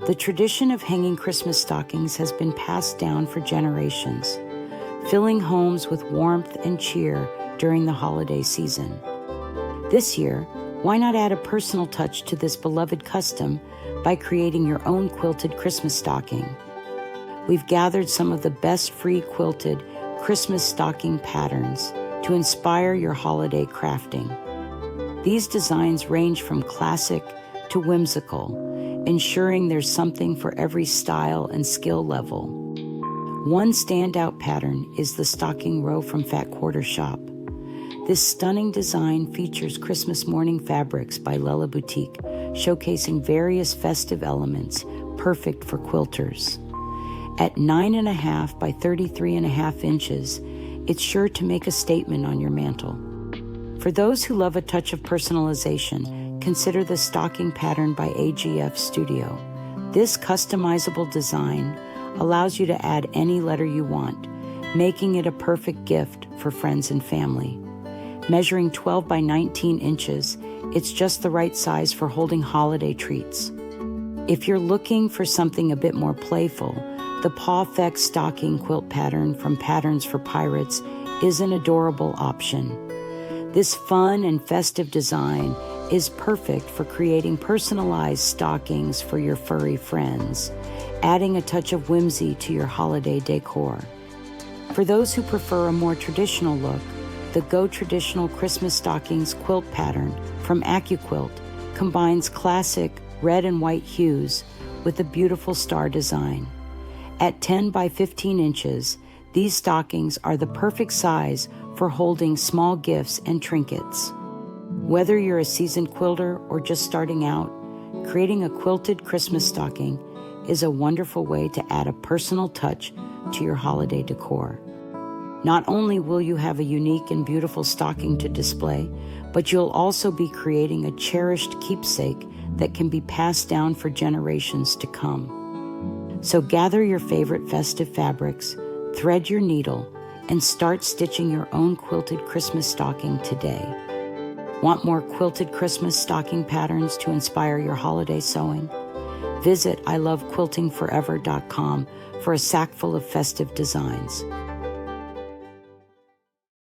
The tradition of hanging Christmas stockings has been passed down for generations, filling homes with warmth and cheer during the holiday season. This year, why not add a personal touch to this beloved custom by creating your own quilted Christmas stocking? We've gathered some of the best free quilted Christmas stocking patterns to inspire your holiday crafting. These designs range from classic to whimsical, ensuring there's something for every style and skill level. One standout pattern is the stocking row from Fat Quarter Shop. This stunning design features Christmas morning fabrics by Lella Boutique, showcasing various festive elements perfect for quilters. At 9.5 by 33.5 inches, it's sure to make a statement on your mantle. For those who love a touch of personalization, consider the stocking pattern by AGF Studio. This customizable design allows you to add any letter you want, making it a perfect gift for friends and family. Measuring 12 by 19 inches, it's just the right size for holding holiday treats. If you're looking for something a bit more playful, the Paw Effect stocking quilt pattern from Patterns for Pirates is an adorable option. This fun and festive design is perfect for creating personalized stockings for your furry friends, adding a touch of whimsy to your holiday decor. For those who prefer a more traditional look, the Go Traditional Christmas Stockings quilt pattern from AccuQuilt combines classic red and white hues with a beautiful star design. At 10 by 15 inches, these stockings are the perfect size for holding small gifts and trinkets. Whether you're a seasoned quilter or just starting out, creating a quilted Christmas stocking is a wonderful way to add a personal touch to your holiday decor. Not only will you have a unique and beautiful stocking to display, but you'll also be creating a cherished keepsake that can be passed down for generations to come. So gather your favorite festive fabrics, thread your needle, and start stitching your own quilted Christmas stocking today. Want more quilted Christmas stocking patterns to inspire your holiday sewing? Visit ilovequiltingforever.com for a sack full of festive designs.